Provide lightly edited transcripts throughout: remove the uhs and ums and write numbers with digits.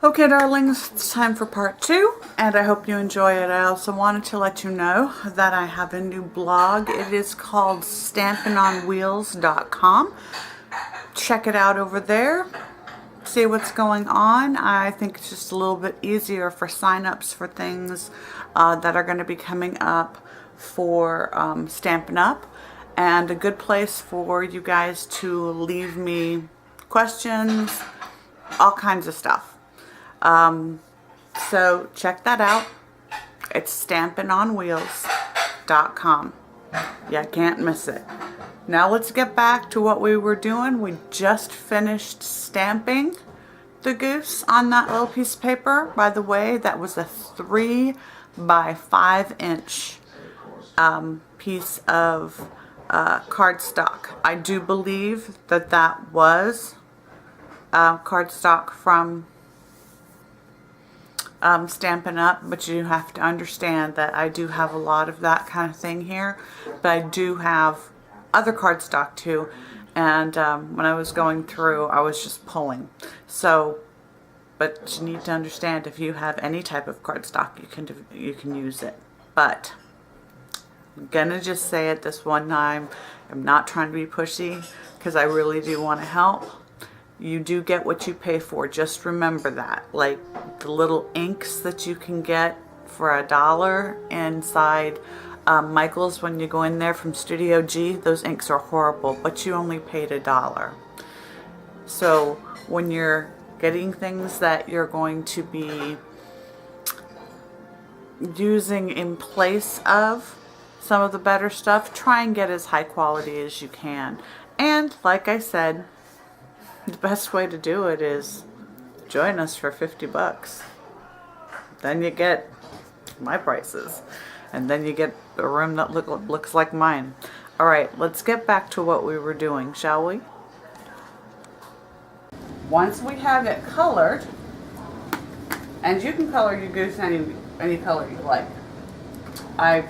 Okay, darlings, it's time for part 2, and I hope you enjoy it. I also wanted to let you know that I have a new blog. It is called stampingonwheels.com. Check it out over there. See what's going on. I think it's just a little bit easier for sign-ups for things that are going to be coming up for Stampin' Up! And a good place for you guys to leave me questions, all kinds of stuff. So check that out. It's stampingonwheels.com. You can't miss it. Now let's get back to what we were doing. We just finished stamping the goose on that little piece of paper. By the way, that was a 3 by 5 inch piece of cardstock. I do believe that that was cardstock from Stampin' Up, but you have to understand that I do have a lot of that kind of thing here, but I do have other cardstock too, and when I was going through, I was just pulling. So, but you need to understand, if you have any type of cardstock, you can use it. But I'm gonna just say it this one time. I'm not trying to be pushy because I really do want to help. You do get what you pay for. Just remember that. Like the little inks that you can get for $1 inside Michael's when you go in there from Studio G, those inks are horrible, but you only paid $1. So when you're getting things that you're going to be using in place of some of the better stuff, try and get as high quality as you can. And like I said, the best way to do it is join us for 50 bucks. Then you get my prices. And then you get a room that looks like mine. Alright, let's get back to what we were doing, shall we? Once we have it colored, and you can color your goose any color you like. I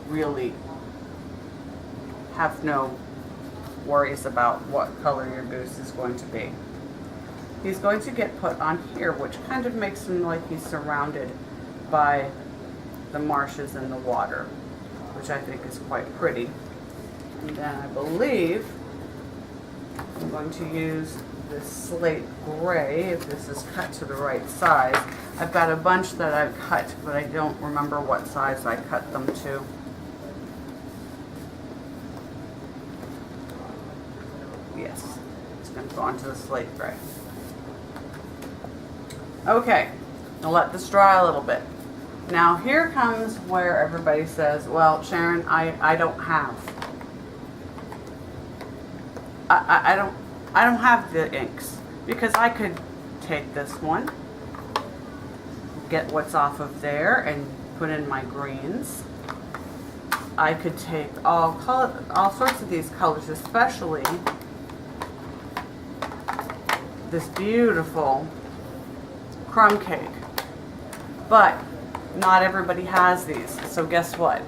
really have no worries about what color your goose is going to be. He's going to get put on here, which kind of makes him like he's surrounded by the marshes and the water, which I think is quite pretty. And then I believe I'm going to use this slate gray, if this is cut to the right size. I've got a bunch that I've cut, but I don't remember what size I cut them to. Yes, it's going to go onto the slate gray. Okay, I'll let this dry a little bit. Now here comes where everybody says, well, Sharon, I don't have. I don't have the inks, because I could take this one, get what's off of there and put in my greens. I could take all sorts of these colors, especially this beautiful crumb cake, but not everybody has these, so guess what?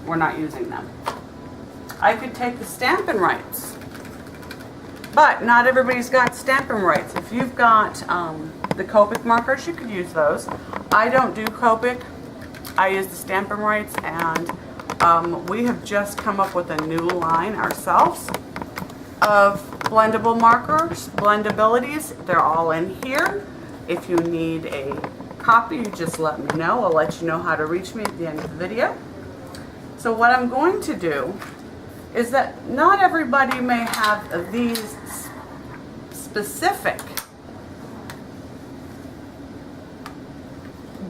We're not using them. I could take the Stampin' Rights, but not everybody's got Stampin' Rights. If you've got the Copic markers, you could use those. I don't do Copic. I use the Stampin' Rights, and we have just come up with a new line ourselves of blendable markers, blendabilities. They're all in here. If you need a copy, you just let me know. I'll let you know how to reach me at the end of the video. So what I'm going to do is that not everybody may have these specific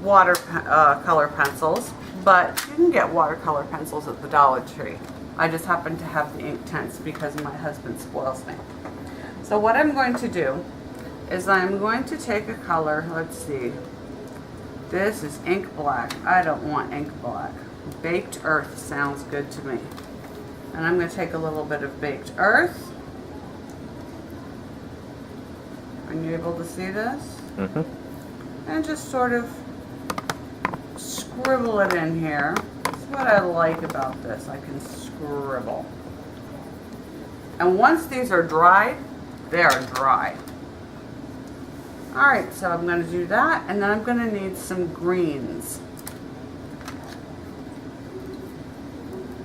watercolor pencils, but you can get watercolor pencils at the Dollar Tree. I just happen to have the ink tints because my husband spoils me. So what I'm going to do is I'm going to take a color, let's see, this is ink black. I don't want ink black. Baked earth sounds good to me. And I'm going to take a little bit of baked earth. Are you able to see this? Mm-hmm. And just sort of scribble it in here. That's what I like about this. I can scribble. And once these are dry, they are dry. All right, so I'm going to do that, and then I'm going to need some greens.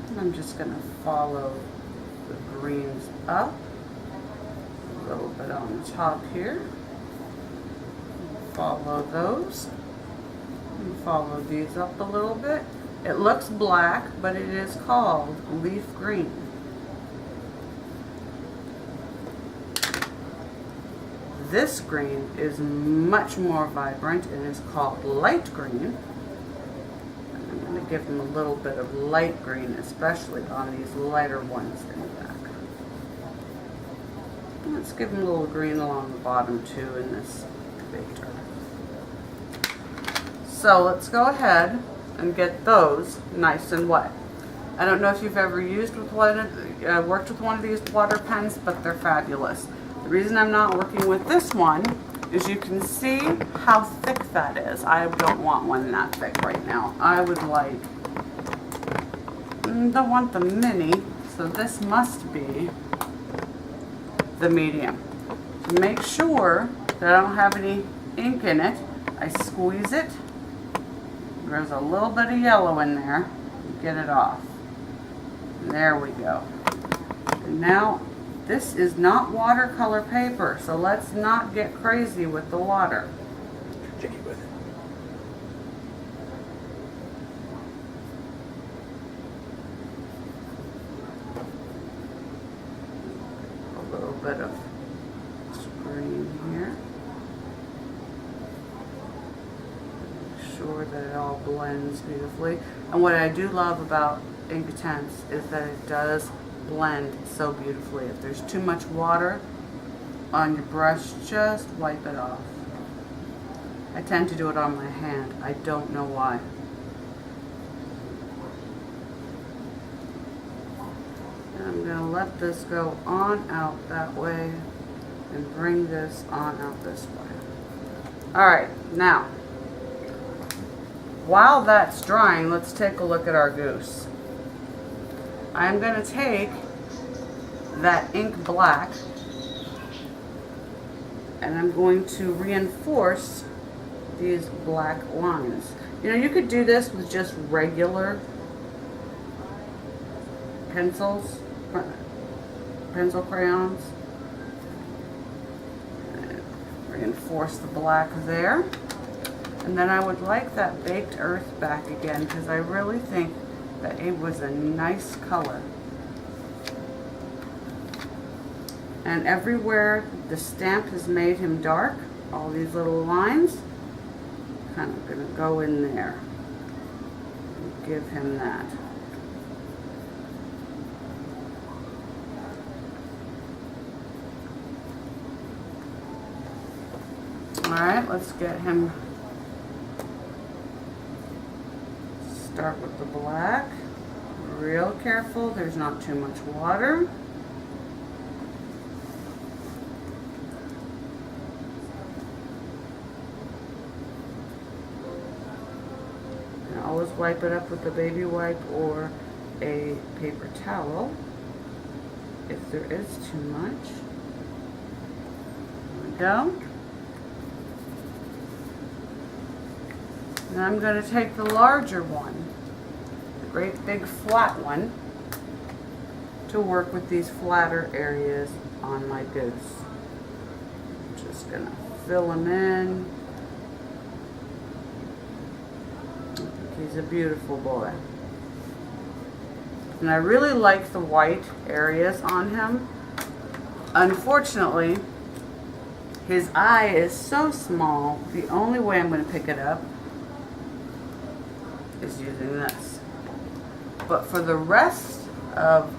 And I'm just going to follow the greens up, a little bit on the top here. Follow those, and follow these up a little bit. It looks black, but it is called leaf green. This green is much more vibrant and is called light green. And I'm going to give them a little bit of light green, especially on these lighter ones in the back. And let's give them a little green along the bottom too in this baked earth. So let's go ahead and get those nice and wet. I don't know if you've ever worked with one of these water pens, but they're fabulous. The reason I'm not working with this one is you can see how thick that is. I don't want one that thick right now. I would like, don't want the mini, so this must be the medium. To make sure that I don't have any ink in it, I squeeze it. There's a little bit of yellow in there. Get it off. There we go. And now, this is not watercolor paper, so let's not get crazy with the water. Jiggy with it. A little bit of green here. Make sure that it all blends beautifully. And what I do love about Inktense is that it does blend so beautifully. If there's too much water on your brush, just wipe it off. I tend to do it on my hand. I don't know why. And I'm going to let this go on out that way and bring this on out this way. Alright, now, while that's drying, let's take a look at our goose. I'm going to take that ink black and I'm going to reinforce these black lines. You know, you could do this with just regular pencil crayons. Reinforce the black there. And then I would like that baked earth back again because I really think that it was a nice color. And everywhere the stamp has made him dark, all these little lines, kind of going to go in there and give him that. Alright, let's get him. Start with the black. Real careful, there's not too much water. And always wipe it up with a baby wipe or a paper towel if there is too much. There we go. And I'm going to take the larger one, the great big flat one, to work with these flatter areas on my goose. I'm just going to fill him in. He's a beautiful boy. And I really like the white areas on him. Unfortunately, his eye is so small, the only way I'm going to pick it up is using this. But for the rest of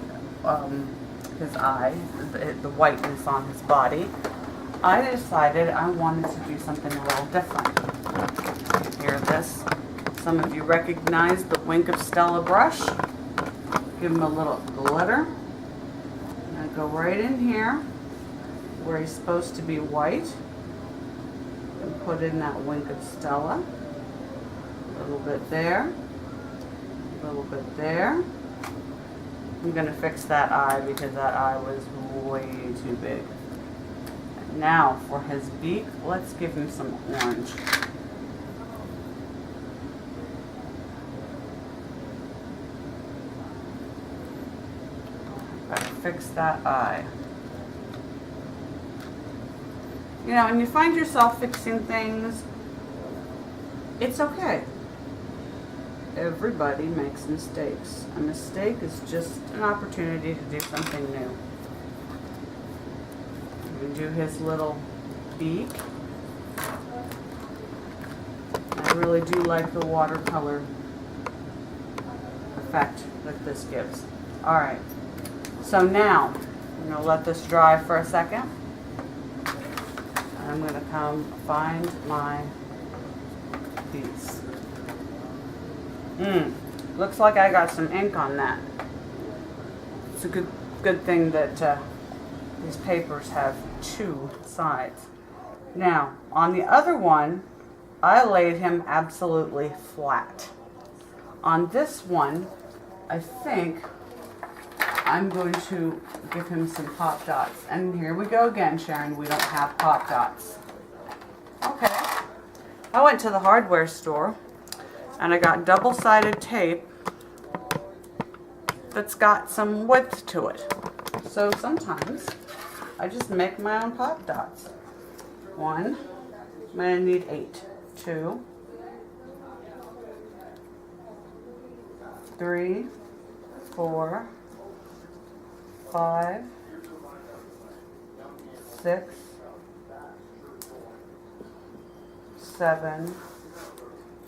his eye, the whiteness on his body, I decided I wanted to do something a little different. Hear this? Some of you recognize the Wink of Stella brush. Give him a little glitter. I'm going to go right in here where he's supposed to be white and put in that Wink of Stella. A little bit there, a little bit there. I'm going to fix that eye because that eye was way too big. I Now for his beak, let's give him some orange. Gotta fix that eye. You know, when you find yourself fixing things, it's okay. Everybody makes mistakes. A mistake is just an opportunity to do something new. We do his little beak. I really do like the watercolor effect that this gives. Alright, so now I'm going to let this dry for a second. I'm going to come find my piece. Looks like I got some ink on that. It's a good thing that these papers have two sides. Now, on the other one, I laid him absolutely flat. On this one, I think I'm going to give him some pop dots. And here we go again, Sharon. We don't have pop dots. Okay. I went to the hardware store and I got double-sided tape that's got some width to it. So sometimes I just make my own pop dots. 1, I'm going to need 8. 2, 3, 4, 5, 6, 7,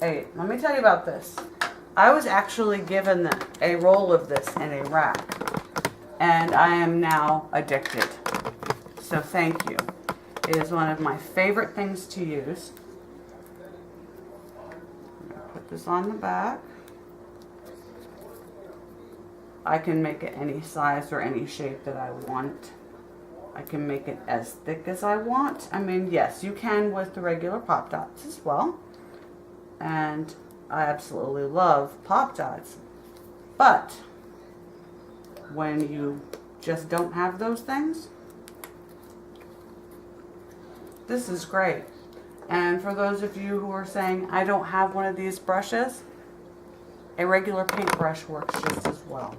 8. Let me tell you about this. I was actually given a roll of this in a rack, and I am now addicted. So thank you. It is one of my favorite things to use. I'm going to put this on the back. I can make it any size or any shape that I want. I can make it as thick as I want. I mean, yes, you can with the regular pop dots as well. And I absolutely love pop dots. But when you just don't have those things, this is great. And for those of you who are saying, I don't have one of these brushes, a regular paintbrush works just as well.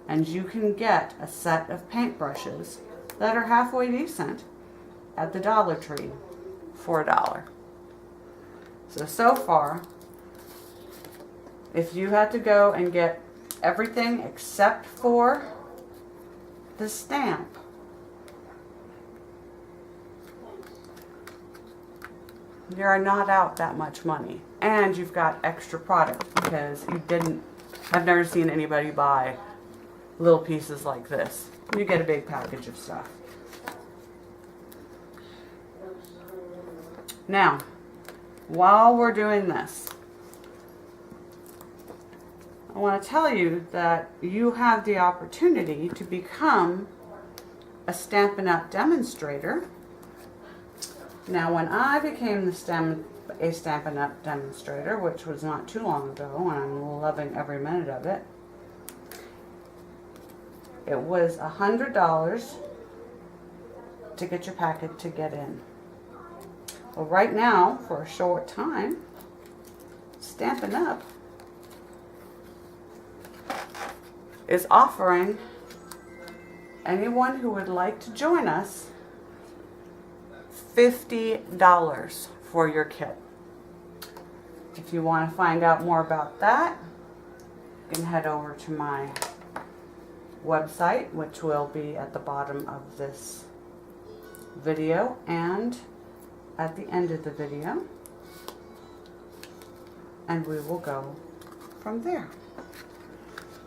And you can get a set of paintbrushes that are halfway decent at the Dollar Tree for $1. So far, if you had to go and get everything except for the stamp, you are not out that much money. And you've got extra product because I've never seen anybody buy little pieces like this. You get a big package of stuff. Now, while we're doing this, I want to tell you that you have the opportunity to become a Stampin' Up! Demonstrator. Now, when I became a Stampin' Up! Demonstrator, which was not too long ago, and I'm loving every minute of it, it was $100 to get your packet to get in. Well, right now, for a short time, Stampin' Up! Is offering anyone who would like to join us $50 for your kit. If you want to find out more about that, you can head over to my website, which will be at the bottom of this video and at the end of the video, and we will go from there.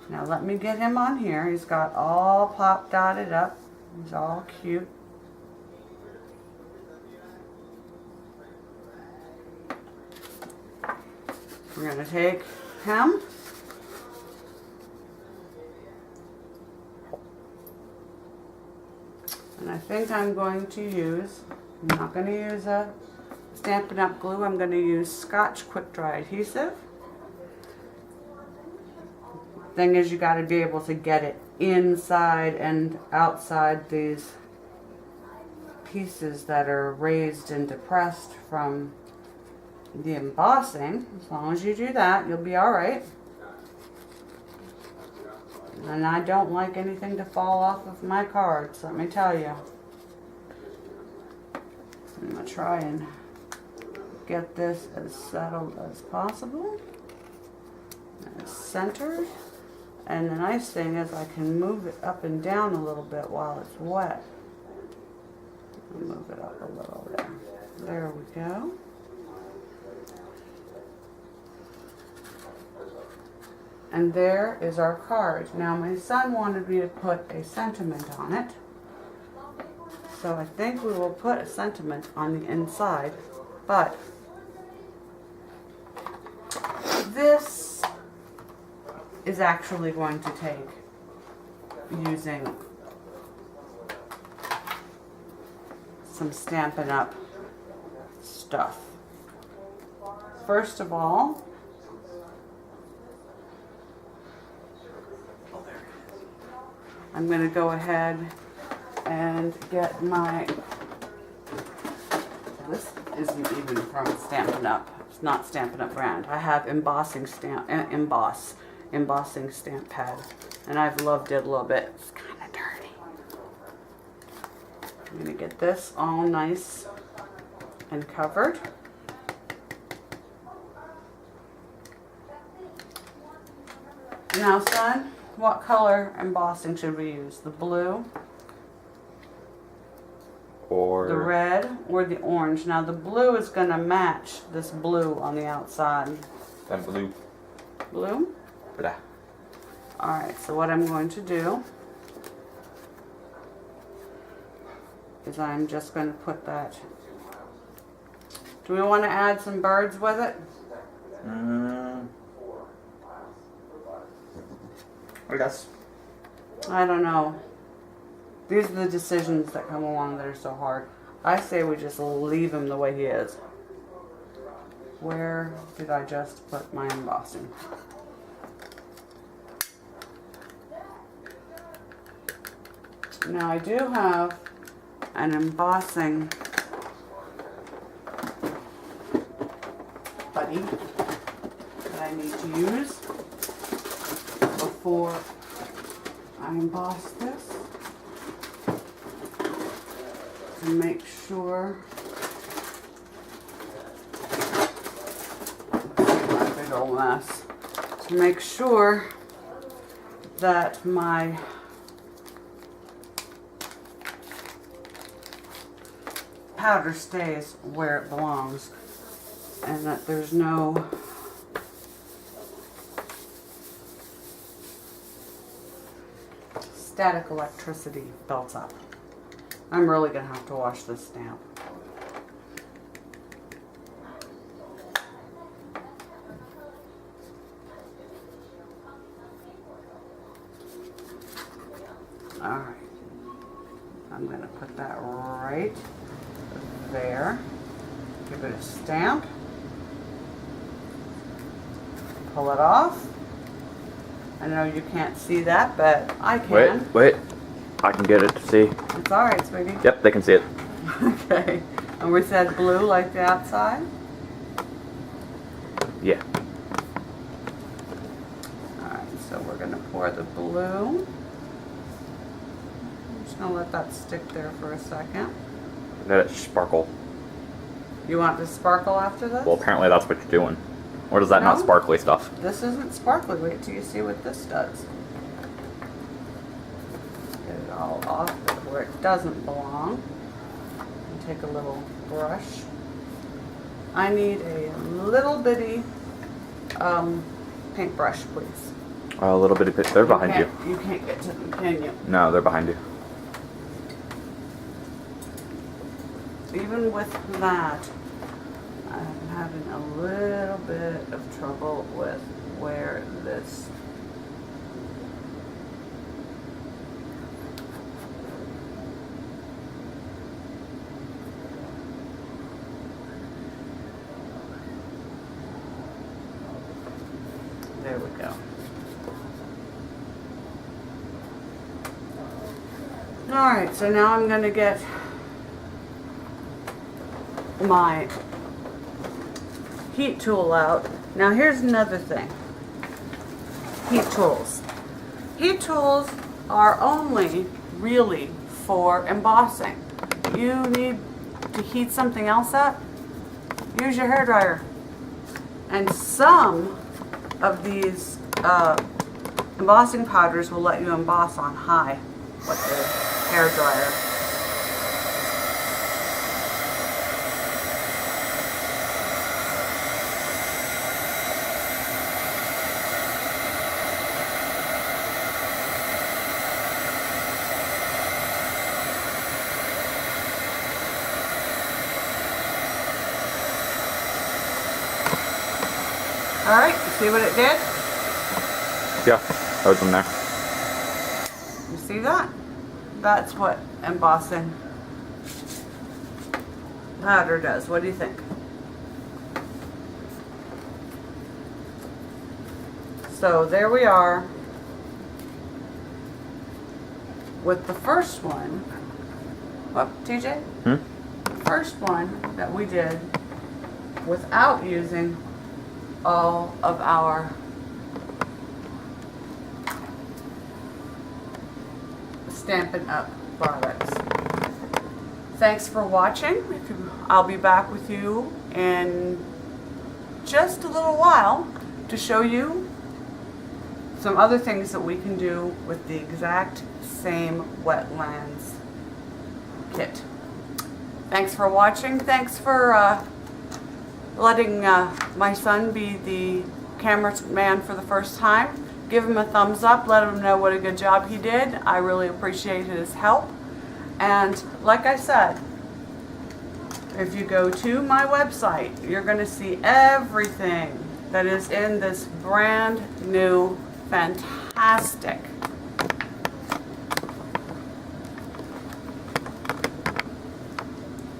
Now let me get him on here. He's got all pop dotted up. He's all cute. We're going to take him and I think I'm going to use, I'm not going to use a Stampin' Up! Glue. I'm going to use Scotch Quick Dry Adhesive. Thing is, you got to be able to get it inside and outside these pieces that are raised and depressed from the embossing. As long as you do that, you'll be alright. And I don't like anything to fall off of my cards, let me tell you. I'm going to try and get this as settled as possible. As centered. And the nice thing is I can move it up and down a little bit while it's wet. I'll move it up a little there. There we go. And there is our card. Now my son wanted me to put a sentiment on it. So I think we will put a sentiment on the inside. But this is actually going to take using some Stampin' Up! Stuff. First of all, I'm going to go ahead and get my, this isn't even from Stampin' Up! It's not Stampin' Up! Brand. I have embossing stamp pad, and I've loved it a little bit. It's kind of dirty. I'm going to get this all nice and covered. Now, son, what color embossing should we use? The blue, Or the red, or the orange? Now, the blue is going to match this blue on the outside. then blue. Blue? Blah. Alright, so what I'm going to do is I'm just going to put that. Do we want to add some birds with it? I guess. I don't know. These are the decisions that come along that are so hard. I say we just leave him the way he is. Where did I just put my embossing? Now I do have an embossing buddy that I need to use before I emboss this to make sure. My big old mess. To make sure that my powder stays where it belongs and that there's no static electricity built up. I'm really going to have to wash this stamp. Alright. I'm going to put that right there. Give it a stamp. Pull it off. I know you can't see that, but I can. Wait. I can get it to see. It's alright, sweetie. Yep, they can see it. Okay. And we said blue like the outside? Yeah. Alright, so we're going to pour the blue. I'm just going to let that stick there for a second. Let it sparkle. You want it to sparkle after this? Well, apparently that's what you're doing. Or does that not No. sparkly stuff? This isn't sparkly. Wait till you see what this does. Get it all off where it doesn't belong. And take a little brush. I need a little bitty paintbrush, please. A little bit of pit. They're behind you. You can't get to them, can you? No, they're behind you. Even with that, I'm having a little bit of trouble with where this there we go. Alright, so now I'm going to get my heat tool out. Now here's another thing. Heat tools. Heat tools are only really for embossing. You need to heat something else up, use your hairdryer. And some of these embossing powders will let you emboss on high with the hairdryer. Alright, you see what it did? Yeah, that was in there. You see that? That's what embossing powder does. What do you think? So there we are with the first one. What, TJ? The first one that we did without using all of our Stampin' Up products. Thanks for watching. I'll be back with you in just a little while to show you some other things that we can do with the exact same wetlands kit. Thanks for watching. Thanks for letting my son be the cameraman for the first time. Give him a thumbs up, let him know what a good job he did. I really appreciate his help. And like I said, if you go to my website, you're going to see everything that is in this brand new, fantastic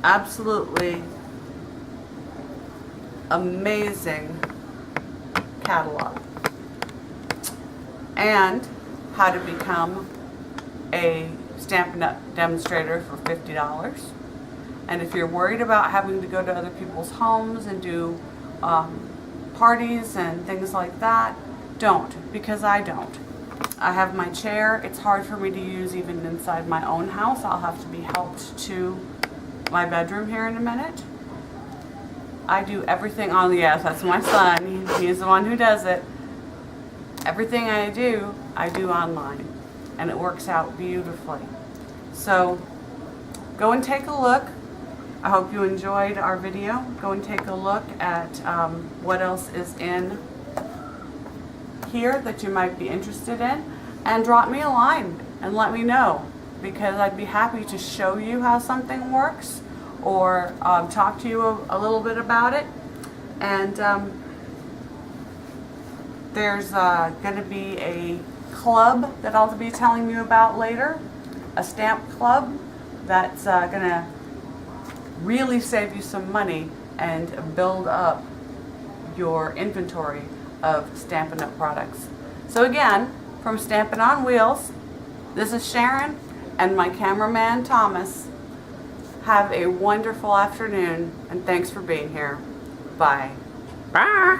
absolutely amazing catalog, and how to become a Stampin' Up! Demonstrator for $50. And if you're worried about having to go to other people's homes and do parties and things like that, don't, because I don't. I have my chair. It's hard for me to use even inside my own house. I'll have to be helped to my bedroom here in a minute. I do everything on the, yes, that's my son. He's the one who does it. Everything I do online, and it works out beautifully. So go and take a look. I hope you enjoyed our video. Go and take a look at what else is in here that you might be interested in, and drop me a line and let me know, because I'd be happy to show you how something works, or talk to you a little bit about it. And there's going to be a club that I'll be telling you about later, a stamp club that's going to really save you some money and build up your inventory of Stampin' Up! Products. So again, from Stampin' on Wheels, this is Sharon and my cameraman Thomas. Have a wonderful afternoon, and thanks for being here. Bye. Bye.